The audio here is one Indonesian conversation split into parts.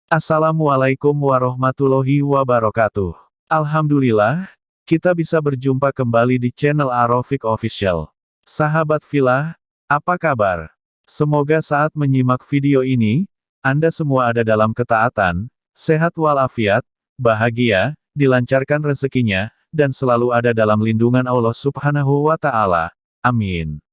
Assalamualaikum warahmatullahi wabarakatuh. Alhamdulillah, kita bisa berjumpa kembali di channel Arofik Official. Sahabat Filah, apa kabar? Semoga saat menyimak video ini, Anda semua ada dalam ketaatan, sehat walafiat, bahagia, dilancarkan rezekinya, dan selalu ada dalam lindungan Allah Subhanahu wa Ta'ala. Amin.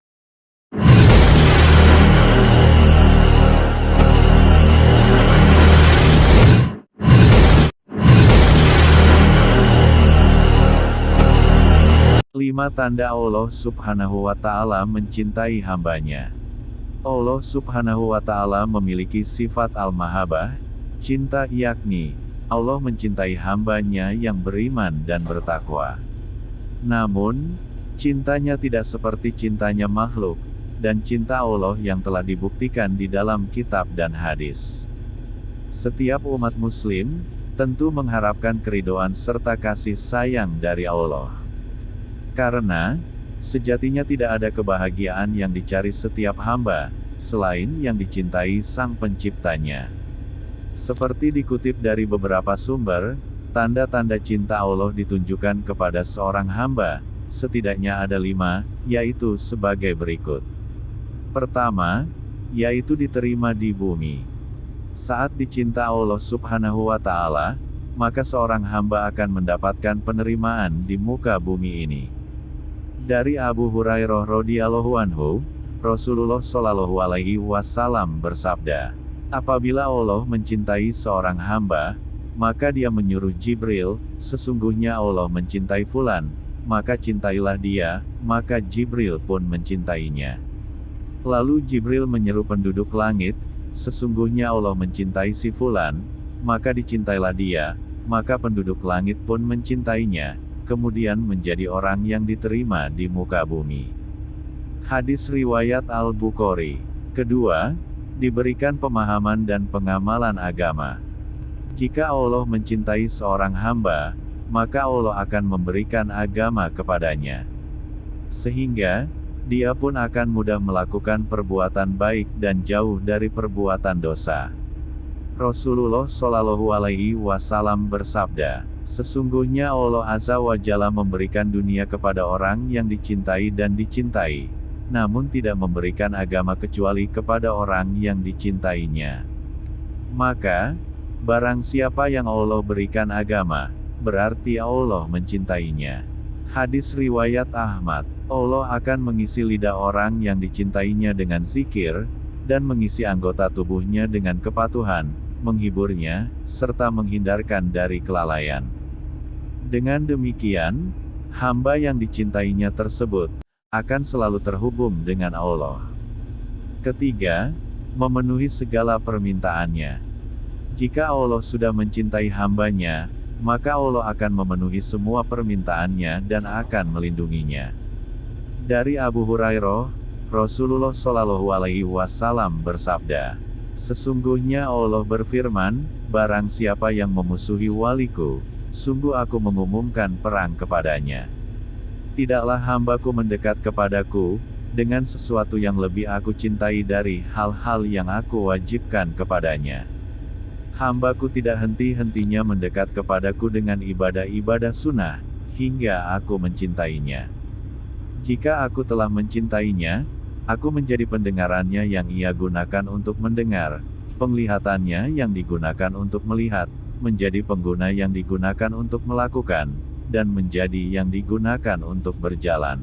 Lima tanda Allah Subhanahu wa Ta'ala mencintai hambanya. Allah Subhanahu wa Ta'ala memiliki sifat al-mahabbah, cinta, yakni Allah mencintai hambanya yang beriman dan bertakwa. Namun, cintanya tidak seperti cintanya makhluk, dan cinta Allah yang telah dibuktikan di dalam kitab dan hadis. Setiap umat muslim, tentu mengharapkan keridhaan serta kasih sayang dari Allah. Karena, sejatinya tidak ada kebahagiaan yang dicari setiap hamba, selain yang dicintai Sang Penciptanya. Seperti dikutip dari beberapa sumber, tanda-tanda cinta Allah ditunjukkan kepada seorang hamba, setidaknya ada 5, yaitu sebagai berikut. Pertama, yaitu diterima di bumi. Saat dicinta Allah Subhanahu wa Ta'ala, maka seorang hamba akan mendapatkan penerimaan di muka bumi ini. Dari Abu Hurairah radhiyallahu anhu, Rasulullah shallallahu alaihi wasallam bersabda, apabila Allah mencintai seorang hamba, maka dia menyuruh Jibril, sesungguhnya Allah mencintai fulan, maka cintailah dia, maka Jibril pun mencintainya. Lalu Jibril menyeru penduduk langit, sesungguhnya Allah mencintai si fulan, maka dicintailah dia, maka penduduk langit pun mencintainya, kemudian menjadi orang yang diterima di muka bumi. Hadis riwayat Al-Bukhari. Kedua, diberikan pemahaman dan pengamalan agama. Jika Allah mencintai seorang hamba, maka Allah akan memberikan agama kepadanya. Sehingga, dia pun akan mudah melakukan perbuatan baik dan jauh dari perbuatan dosa. Rasulullah Shallallahu alaihi wasallam bersabda, sesungguhnya Allah Azza wa Jalla memberikan dunia kepada orang yang dicintai dan dicintai, namun tidak memberikan agama kecuali kepada orang yang dicintainya. Maka, barang siapa yang Allah berikan agama, berarti Allah mencintainya. Hadis riwayat Ahmad. Allah akan mengisi lidah orang yang dicintainya dengan zikir, dan mengisi anggota tubuhnya dengan kepatuhan, menghiburnya, serta menghindarkan dari kelalaian. Dengan demikian, hamba yang dicintainya tersebut, akan selalu terhubung dengan Allah. Ketiga, memenuhi segala permintaannya. Jika Allah sudah mencintai hambanya, maka Allah akan memenuhi semua permintaannya dan akan melindunginya. Dari Abu Hurairah, Rasulullah Shallallahu alaihi wasallam bersabda, sesungguhnya Allah berfirman, barang siapa yang memusuhi waliku, sungguh aku mengumumkan perang kepadanya. Tidaklah hambaku mendekat kepadaku, dengan sesuatu yang lebih aku cintai dari hal-hal yang aku wajibkan kepadanya. Hambaku tidak henti-hentinya mendekat kepadaku dengan ibadah-ibadah sunnah, hingga aku mencintainya. Jika aku telah mencintainya, aku menjadi pendengarannya yang ia gunakan untuk mendengar, penglihatannya yang digunakan untuk melihat, menjadi pengguna yang digunakan untuk melakukan, dan menjadi yang digunakan untuk berjalan.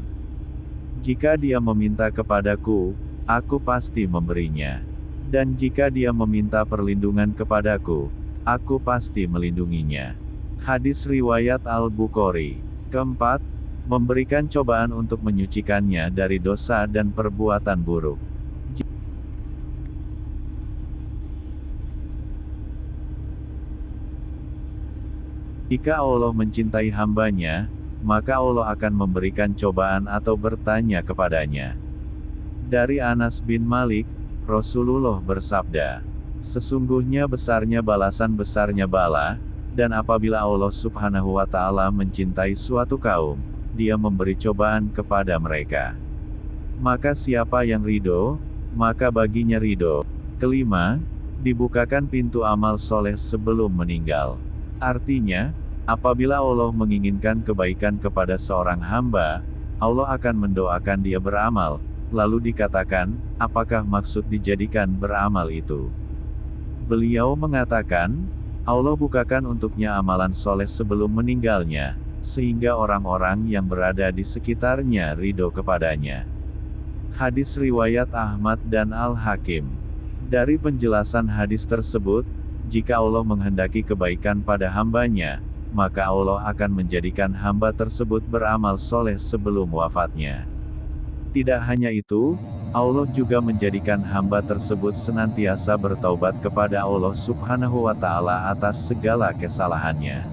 Jika dia meminta kepadaku, aku pasti memberinya. Dan jika dia meminta perlindungan kepadaku, aku pasti melindunginya. Hadis riwayat Al-Bukhari. Keempat, memberikan cobaan untuk menyucikannya dari dosa dan perbuatan buruk. Jika Allah mencintai hambanya, maka Allah akan memberikan cobaan atau bertanya kepadanya. Dari Anas bin Malik, Rasulullah bersabda, sesungguhnya besarnya balasan besarnya bala, dan apabila Allah Subhanahu wa Ta'ala mencintai suatu kaum, Dia memberi cobaan kepada mereka. Maka siapa yang ridho, maka baginya ridho. Kelima, Dibukakan pintu amal soleh sebelum meninggal. Artinya, apabila Allah menginginkan kebaikan kepada seorang hamba, Allah akan mendoakan dia beramal. Lalu dikatakan, apakah maksud dijadikan beramal itu? Beliau mengatakan, Allah bukakan untuknya amalan soleh sebelum meninggalnya, sehingga orang-orang yang berada di sekitarnya ridho kepadanya. Hadis riwayat Ahmad dan Al-Hakim. Dari penjelasan hadis tersebut, jika Allah menghendaki kebaikan pada hambanya, maka Allah akan menjadikan hamba tersebut beramal soleh sebelum wafatnya. Tidak hanya itu, Allah juga menjadikan hamba tersebut senantiasa bertaubat kepada Allah Subhanahu wa Ta'ala atas segala kesalahannya.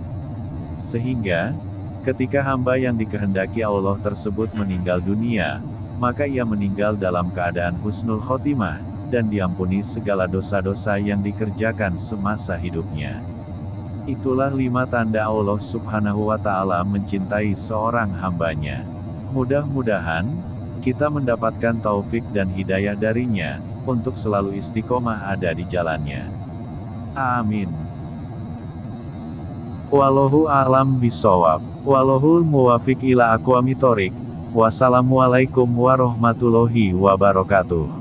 Sehingga, ketika hamba yang dikehendaki Allah tersebut meninggal dunia, maka ia meninggal dalam keadaan husnul khotimah, dan diampuni segala dosa-dosa yang dikerjakan semasa hidupnya. Itulah 5 tanda Allah Subhanahu wa Ta'ala mencintai seorang hambanya. Mudah-mudahan kita mendapatkan taufik dan hidayah darinya, untuk selalu istiqomah ada di jalannya. Amin. Wallahu a'lam bishawab. Wallahul muwafiq ila aqwamit thoriq. Wassalamualaikum warahmatullahi wabarakatuh.